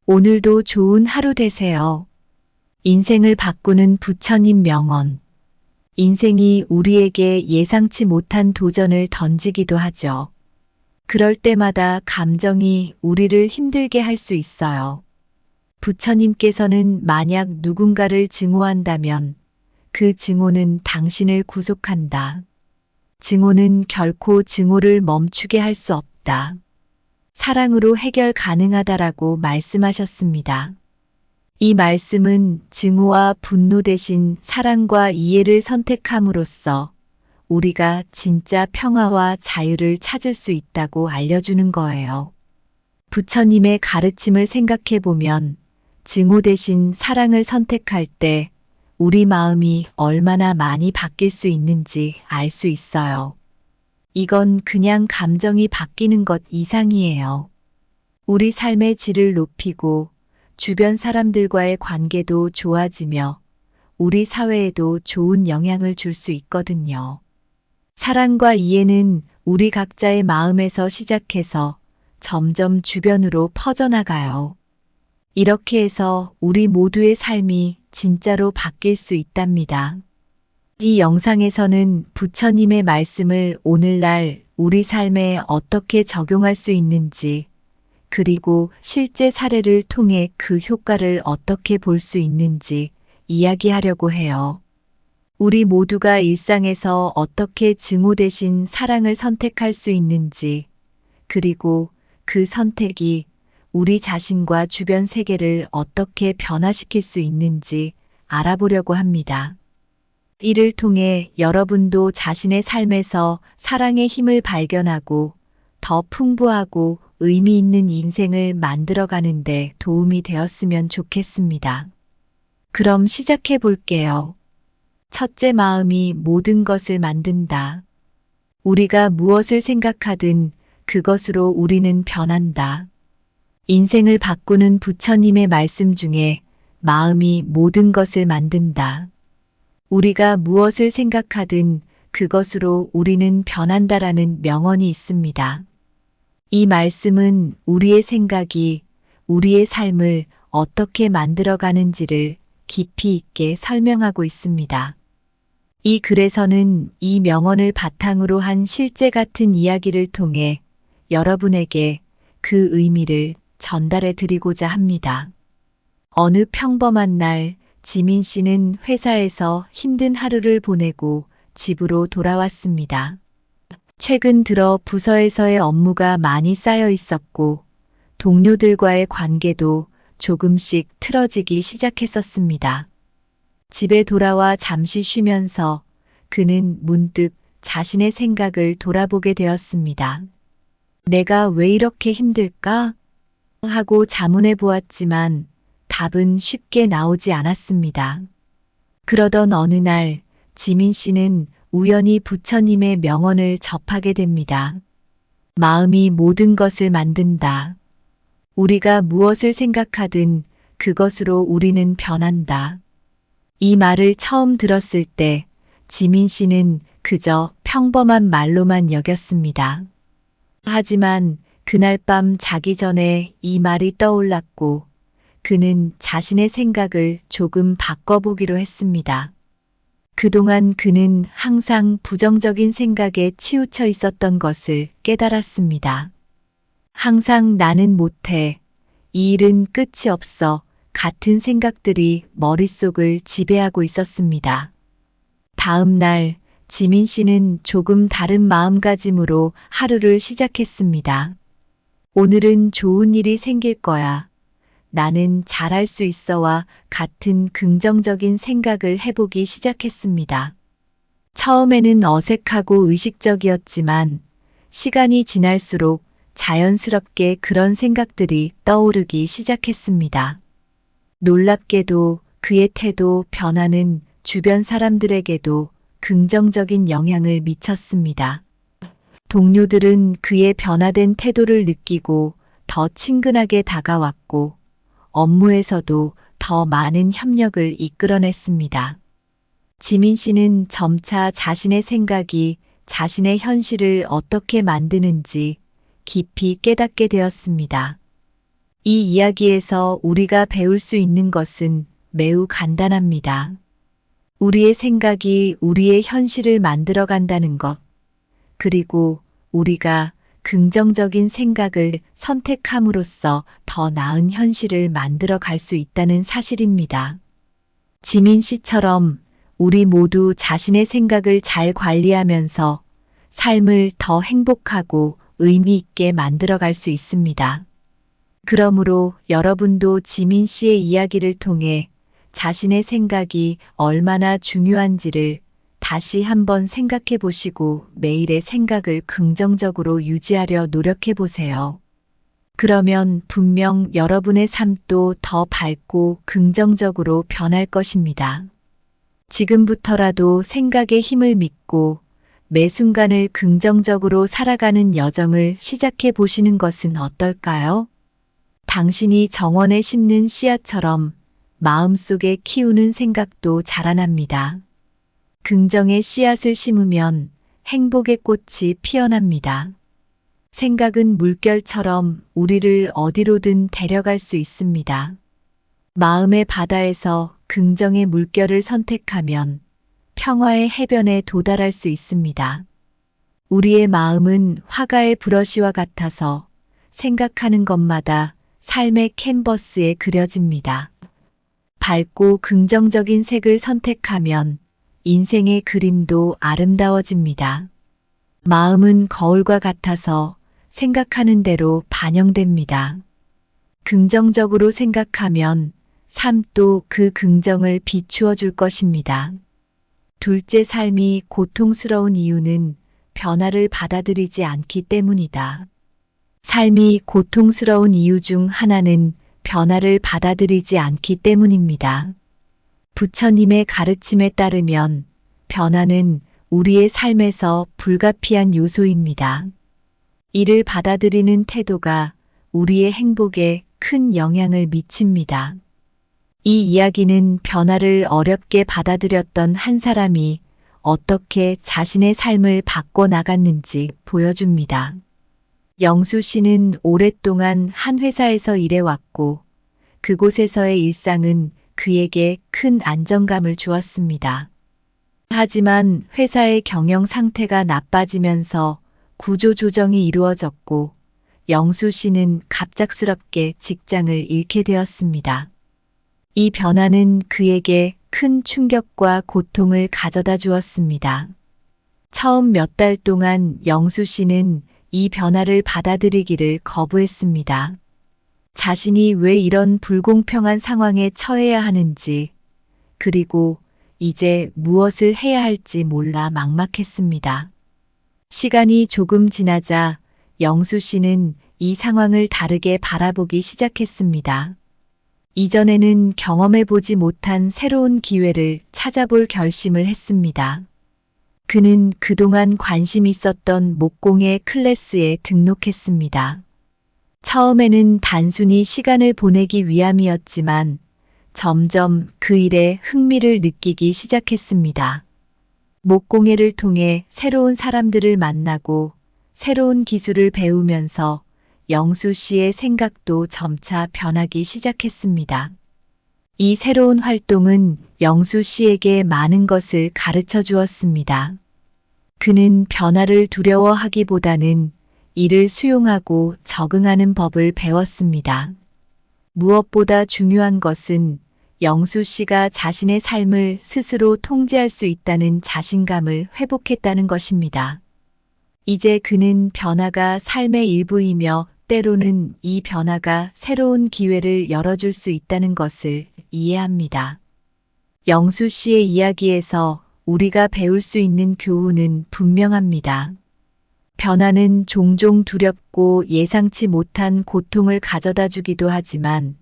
오늘도 좋은 하루 되세요. 인생을 바꾸는 부처님 명언. 인생이 우리에게 예상치 못한 도전을 던지기도 하죠. 그럴 때마다 감정이 우리를 힘들게 할 수 있어요. 부처님께서는 만약 누군가를 증오한다면 그 증오는 당신을 구속한다. 증오는 결코 증오를 멈추게 할 수 없다. 사랑으로 해결 가능하다라고 말씀하셨습니다. 이 말씀은 증오와 분노 대신 사랑과 이해를 선택함으로써 우리가 진짜 평화와 자유를 찾을 수 있다고 알려주는 거예요. 부처님의 가르침을 생각해 보면 증오 대신 사랑을 선택할 때 우리 마음이 얼마나 많이 바뀔 수 있는지 알 수 있어요. 이건 그냥 감정이 바뀌는 것 이상이에요. 우리 삶의 질을 높이고 주변 사람들과의 관계도 좋아지며 우리 사회에도 좋은 영향을 줄 수 있거든요. 사랑과 이해는 우리 각자의 마음에서 시작해서 점점 주변으로 퍼져나가요. 이렇게 해서 우리 모두의 삶이 진짜로 바뀔 수 있답니다. 이 영상에서는 부처님의 말씀을 오늘날 우리 삶에 어떻게 적용할 수 있는지, 그리고 실제 사례를 통해 그 효과를 어떻게 볼 수 있는지 이야기하려고 해요. 우리 모두가 일상에서 어떻게 증오 대신 사랑을 선택할 수 있는지, 그리고 그 선택이 우리 자신과 주변 세계를 어떻게 변화시킬 수 있는지 알아보려고 합니다. 이를 통해 여러분도 자신의 삶에서 사랑의 힘을 발견하고 더 풍부하고 의미 있는 인생을 만들어가는데 도움이 되었으면 좋겠습니다. 그럼 시작해 볼게요. 첫째, 마음이 모든 것을 만든다. 우리가 무엇을 생각하든 그것으로 우리는 변한다. 인생을 바꾸는 부처님의 말씀 중에 마음이 모든 것을 만든다. 우리가 무엇을 생각하든 그것으로 우리는 변한다라는 명언이 있습니다. 이 말씀은 우리의 생각이 우리의 삶을 어떻게 만들어가는지를 깊이 있게 설명하고 있습니다. 이 글에서는 이 명언을 바탕으로 한 실제 같은 이야기를 통해 여러분에게 그 의미를 전달해 드리고자 합니다. 어느 평범한 날 지민 씨는 회사에서 힘든 하루를 보내고 집으로 돌아왔습니다. 최근 들어 부서에서의 업무가 많이 쌓여 있었고 동료들과의 관계도 조금씩 틀어지기 시작했었습니다. 집에 돌아와 잠시 쉬면서 그는 문득 자신의 생각을 돌아보게 되었습니다. 내가 왜 이렇게 힘들까? 하고 자문해 보았지만 답은 쉽게 나오지 않았습니다. 그러던 어느 날 지민 씨는 우연히 부처님의 명언을 접하게 됩니다. 마음이 모든 것을 만든다. 우리가 무엇을 생각하든 그것으로 우리는 변한다. 이 말을 처음 들었을 때 지민 씨는 그저 평범한 말로만 여겼습니다. 하지만 그날 밤 자기 전에 이 말이 떠올랐고 그는 자신의 생각을 조금 바꿔보기로 했습니다. 그동안 그는 항상 부정적인 생각에 치우쳐 있었던 것을 깨달았습니다. 항상 나는 못해, 이 일은 끝이 없어 같은 생각들이 머릿속을 지배하고 있었습니다. 다음 날 지민 씨는 조금 다른 마음가짐으로 하루를 시작했습니다. 오늘은 좋은 일이 생길 거야. 나는 잘할 수 있어와 같은 긍정적인 생각을 해보기 시작했습니다. 처음에는 어색하고 의식적이었지만 시간이 지날수록 자연스럽게 그런 생각들이 떠오르기 시작했습니다. 놀랍게도 그의 태도 변화는 주변 사람들에게도 긍정적인 영향을 미쳤습니다. 동료들은 그의 변화된 태도를 느끼고 더 친근하게 다가왔고 업무에서도 더 많은 협력을 이끌어냈습니다. 지민 씨는 점차 자신의 생각이 자신의 현실을 어떻게 만드는지 깊이 깨닫게 되었습니다. 이 이야기에서 우리가 배울 수 있는 것은 매우 간단합니다. 우리의 생각이 우리의 현실을 만들어간다는 것, 그리고 우리가 긍정적인 생각을 선택함으로써 더 나은 현실을 만들어 갈 수 있다는 사실입니다. 지민 씨처럼 우리 모두 자신의 생각을 잘 관리하면서 삶을 더 행복하고 의미 있게 만들어 갈 수 있습니다. 그러므로 여러분도 지민 씨의 이야기를 통해 자신의 생각이 얼마나 중요한지를 다시 한번 생각해 보시고 매일의 생각을 긍정적으로 유지하려 노력해 보세요. 그러면 분명 여러분의 삶도 더 밝고 긍정적으로 변할 것입니다. 지금부터라도 생각의 힘을 믿고 매 순간을 긍정적으로 살아가는 여정을 시작해 보시는 것은 어떨까요? 당신이 정원에 심는 씨앗처럼 마음속에 키우는 생각도 자라납니다. 긍정의 씨앗을 심으면 행복의 꽃이 피어납니다. 생각은 물결처럼 우리를 어디로든 데려갈 수 있습니다. 마음의 바다에서 긍정의 물결을 선택하면 평화의 해변에 도달할 수 있습니다. 우리의 마음은 화가의 브러쉬와 같아서 생각하는 것마다 삶의 캔버스에 그려집니다. 밝고 긍정적인 색을 선택하면 인생의 그림도 아름다워집니다. 마음은 거울과 같아서 생각하는 대로 반영됩니다. 긍정적으로 생각하면 삶도 그 긍정을 비추어 줄 것입니다. 둘째, 삶이 고통스러운 이유는 변화를 받아들이지 않기 때문이다. 삶이 고통스러운 이유 중 하나는 변화를 받아들이지 않기 때문입니다. 부처님의 가르침에 따르면 변화는 우리의 삶에서 불가피한 요소입니다. 이를 받아들이는 태도가 우리의 행복에 큰 영향을 미칩니다. 이 이야기는 변화를 어렵게 받아들였던 한 사람이 어떻게 자신의 삶을 바꿔 나갔는지 보여줍니다. 영수 씨는 오랫동안 한 회사에서 일해왔고 그곳에서의 일상은 그에게 큰 안정감을 주었습니다. 하지만 회사의 경영 상태가 나빠지면서 구조 조정이 이루어졌고 영수 씨는 갑작스럽게 직장을 잃게 되었습니다. 이 변화는 그에게 큰 충격과 고통을 가져다 주었습니다. 처음 몇 달 동안 영수 씨는 이 변화를 받아들이기를 거부했습니다. 자신이 왜 이런 불공평한 상황에 처해야 하는지, 그리고 이제 무엇을 해야 할지 몰라 막막했습니다. 시간이 조금 지나자 영수 씨는 이 상황을 다르게 바라보기 시작했습니다. 이전에는 경험해보지 못한 새로운 기회를 찾아볼 결심을 했습니다. 그는 그동안 관심 있었던 목공의 클래스에 등록했습니다. 처음에는 단순히 시간을 보내기 위함이었지만 점점 그 일에 흥미를 느끼기 시작했습니다. 목공예를 통해 새로운 사람들을 만나고 새로운 기술을 배우면서 영수 씨의 생각도 점차 변하기 시작했습니다. 이 새로운 활동은 영수 씨에게 많은 것을 가르쳐 주었습니다. 그는 변화를 두려워하기보다는 이를 수용하고 적응하는 법을 배웠습니다. 무엇보다 중요한 것은 영수 씨가 자신의 삶을 스스로 통제할 수 있다는 자신감을 회복했다는 것입니다. 이제 그는 변화가 삶의 일부이며 때로는 이 변화가 새로운 기회를 열어줄 수 있다는 것을 이해합니다. 영수 씨의 이야기에서 우리가 배울 수 있는 교훈은 분명합니다. 변화는 종종 두렵고 예상치 못한 고통을 가져다 주기도 하지만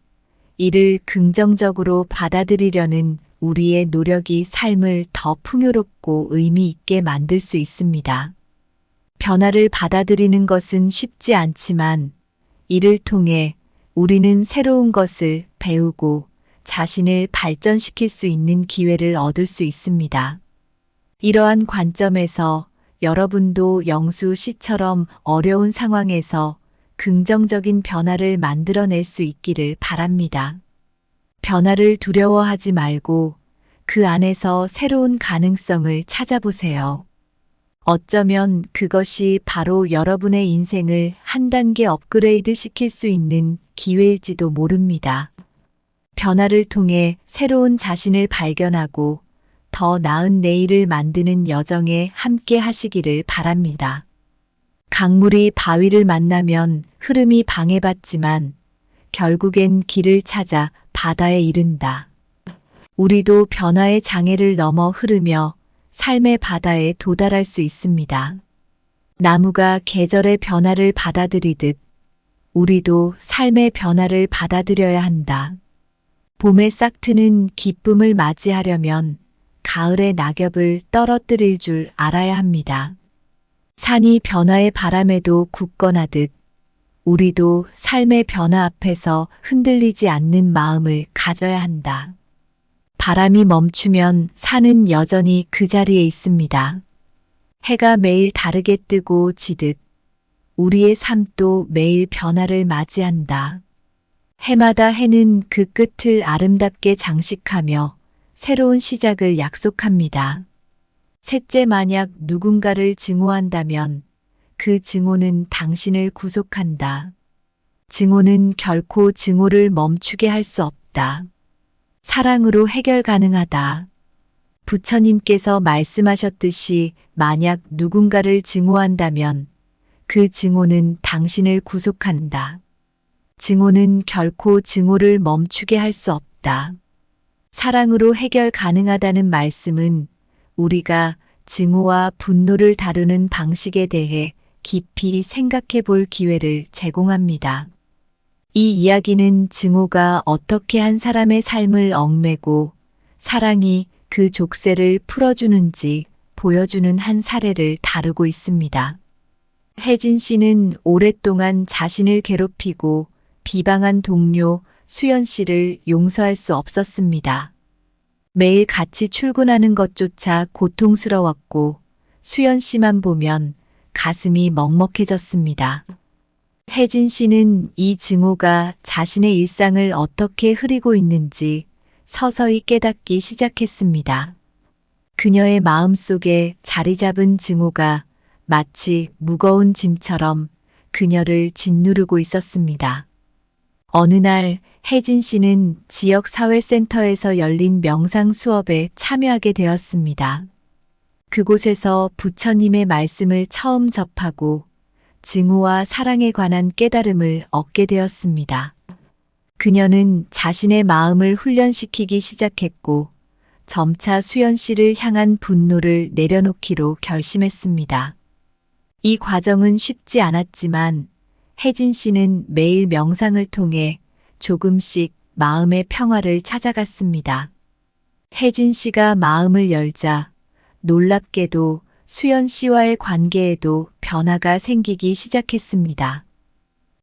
이를 긍정적으로 받아들이려는 우리의 노력이 삶을 더 풍요롭고 의미 있게 만들 수 있습니다. 변화를 받아들이는 것은 쉽지 않지만 이를 통해 우리는 새로운 것을 배우고 자신을 발전시킬 수 있는 기회를 얻을 수 있습니다. 이러한 관점에서 여러분도 영수 씨처럼 어려운 상황에서 긍정적인 변화를 만들어낼 수 있기를 바랍니다. 변화를 두려워하지 말고 그 안에서 새로운 가능성을 찾아보세요. 어쩌면 그것이 바로 여러분의 인생을 한 단계 업그레이드 시킬 수 있는 기회일지도 모릅니다. 변화를 통해 새로운 자신을 발견하고 더 나은 내일을 만드는 여정에 함께 하시기를 바랍니다. 강물이 바위를 만나면 흐름이 방해받지만 결국엔 길을 찾아 바다에 이른다. 우리도 변화의 장애를 넘어 흐르며 삶의 바다에 도달할 수 있습니다. 나무가 계절의 변화를 받아들이듯 우리도 삶의 변화를 받아들여야 한다. 봄의 싹트는 기쁨을 맞이하려면 가을의 낙엽을 떨어뜨릴 줄 알아야 합니다. 산이 변화의 바람에도 굳건하듯 우리도 삶의 변화 앞에서 흔들리지 않는 마음을 가져야 한다. 바람이 멈추면 산은 여전히 그 자리에 있습니다. 해가 매일 다르게 뜨고 지듯 우리의 삶도 매일 변화를 맞이한다. 해마다 해는 그 끝을 아름답게 장식하며 새로운 시작을 약속합니다. 셋째, 만약 누군가를 증오한다면 그 증오는 당신을 구속한다. 증오는 결코 증오를 멈추게 할 수 없다. 사랑으로 해결 가능하다. 부처님께서 말씀하셨듯이 만약 누군가를 증오한다면 그 증오는 당신을 구속한다. 증오는 결코 증오를 멈추게 할 수 없다. 사랑으로 해결 가능하다는 말씀은 우리가 증오와 분노를 다루는 방식에 대해 깊이 생각해 볼 기회를 제공합니다. 이 이야기는 증오가 어떻게 한 사람의 삶을 얽매고 사랑이 그 족쇄를 풀어주는지 보여주는 한 사례를 다루고 있습니다. 혜진 씨는 오랫동안 자신을 괴롭히고 비방한 동료 수연 씨를 용서할 수 없었습니다. 매일 같이 출근하는 것조차 고통스러웠고 수연 씨만 보면 가슴이 먹먹해졌습니다. 혜진 씨는 이 증오가 자신의 일상을 어떻게 흐리고 있는지 서서히 깨닫기 시작했습니다. 그녀의 마음속에 자리 잡은 증오가 마치 무거운 짐처럼 그녀를 짓누르고 있었습니다. 어느 날 혜진 씨는 지역 사회센터에서 열린 명상 수업에 참여하게 되었습니다. 그곳에서 부처님의 말씀을 처음 접하고 증오와 사랑에 관한 깨달음을 얻게 되었습니다. 그녀는 자신의 마음을 훈련시키기 시작했고 점차 수연 씨를 향한 분노를 내려놓기로 결심했습니다. 이 과정은 쉽지 않았지만 혜진 씨는 매일 명상을 통해 조금씩 마음의 평화를 찾아갔습니다. 혜진 씨가 마음을 열자 놀랍게도 수연 씨와의 관계에도 변화가 생기기 시작했습니다.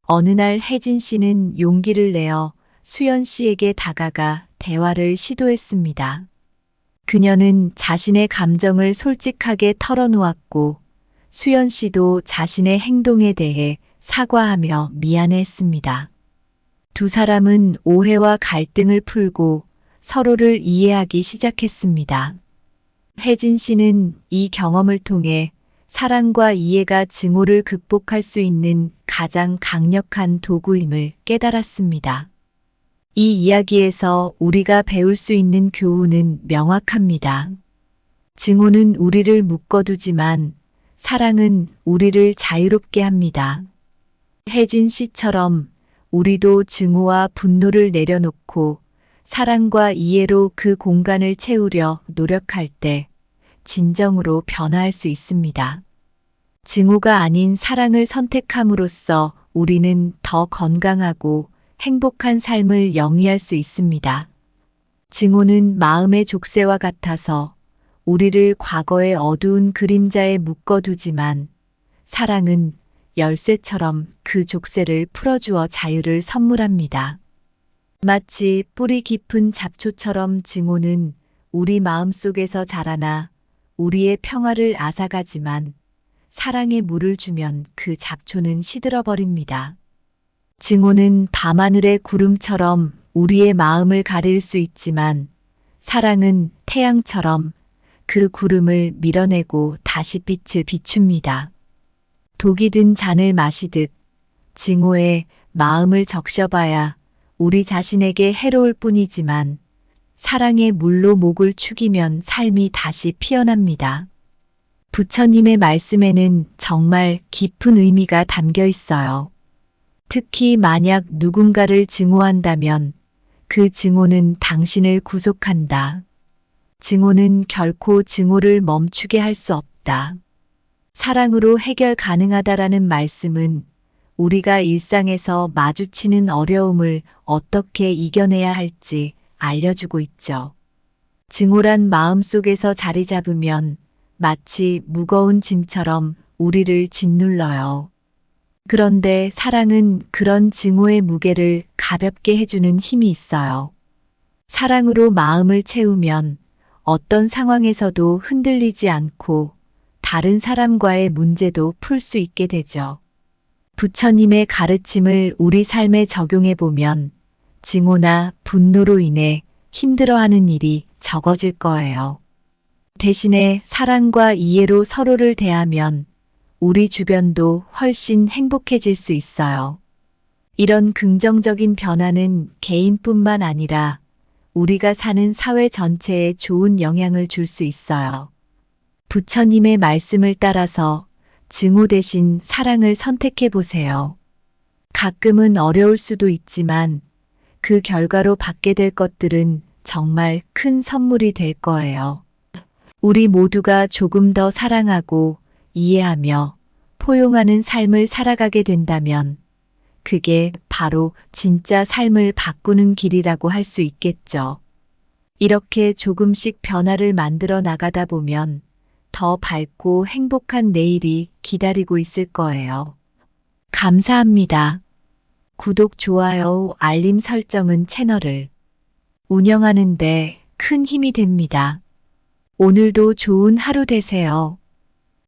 어느 날 혜진 씨는 용기를 내어 수연 씨에게 다가가 대화를 시도했습니다. 그녀는 자신의 감정을 솔직하게 털어놓았고 수연 씨도 자신의 행동에 대해 사과하며 미안해했습니다. 두 사람은 오해와 갈등을 풀고 서로를 이해하기 시작했습니다. 혜진 씨는 이 경험을 통해 사랑과 이해가 증오를 극복할 수 있는 가장 강력한 도구임을 깨달았습니다. 이 이야기에서 우리가 배울 수 있는 교훈은 명확합니다. 증오는 우리를 묶어두지만 사랑은 우리를 자유롭게 합니다. 혜진 씨처럼 우리도 증오와 분노를 내려놓고 사랑과 이해로 그 공간을 채우려 노력할 때 진정으로 변화할 수 있습니다. 증오가 아닌 사랑을 선택함으로써 우리는 더 건강하고 행복한 삶을 영위할 수 있습니다. 증오는 마음의 족쇄와 같아서 우리를 과거의 어두운 그림자에 묶어두지만 사랑은 열쇠처럼 그 족쇄를 풀어주어 자유를 선물합니다. 마치 뿌리 깊은 잡초처럼 증오는 우리 마음속에서 자라나 우리의 평화를 앗아가지만 사랑의 물을 주면 그 잡초는 시들어버립니다. 증오는 밤하늘의 구름처럼 우리의 마음을 가릴 수 있지만 사랑은 태양처럼 그 구름을 밀어내고 다시 빛을 비춥니다. 독이 든 잔을 마시듯 증오에 마음을 적셔봐야 우리 자신에게 해로울 뿐이지만 사랑의 물로 목을 축이면 삶이 다시 피어납니다. 부처님의 말씀에는 정말 깊은 의미가 담겨 있어요. 특히 만약 누군가를 증오한다면 그 증오는 당신을 구속한다. 증오는 결코 증오를 멈추게 할 수 없다. 사랑으로 해결 가능하다라는 말씀은 우리가 일상에서 마주치는 어려움을 어떻게 이겨내야 할지 알려주고 있죠. 증오란 마음속에서 자리 잡으면 마치 무거운 짐처럼 우리를 짓눌러요. 그런데 사랑은 그런 증오의 무게를 가볍게 해주는 힘이 있어요. 사랑으로 마음을 채우면 어떤 상황에서도 흔들리지 않고 다른 사람과의 문제도 풀 수 있게 되죠. 부처님의 가르침을 우리 삶에 적용해 보면 증오나 분노로 인해 힘들어하는 일이 적어질 거예요. 대신에 사랑과 이해로 서로를 대하면 우리 주변도 훨씬 행복해질 수 있어요. 이런 긍정적인 변화는 개인뿐만 아니라 우리가 사는 사회 전체에 좋은 영향을 줄 수 있어요. 부처님의 말씀을 따라서 증오 대신 사랑을 선택해 보세요. 가끔은 어려울 수도 있지만 그 결과로 받게 될 것들은 정말 큰 선물이 될 거예요. 우리 모두가 조금 더 사랑하고 이해하며 포용하는 삶을 살아가게 된다면 그게 바로 진짜 삶을 바꾸는 길이라고 할 수 있겠죠. 이렇게 조금씩 변화를 만들어 나가다 보면 더 밝고 행복한 내일이 기다리고 있을 거예요. 감사합니다. 구독, 좋아요, 알림 설정은 채널을 운영하는 데 큰 힘이 됩니다. 오늘도 좋은 하루 되세요.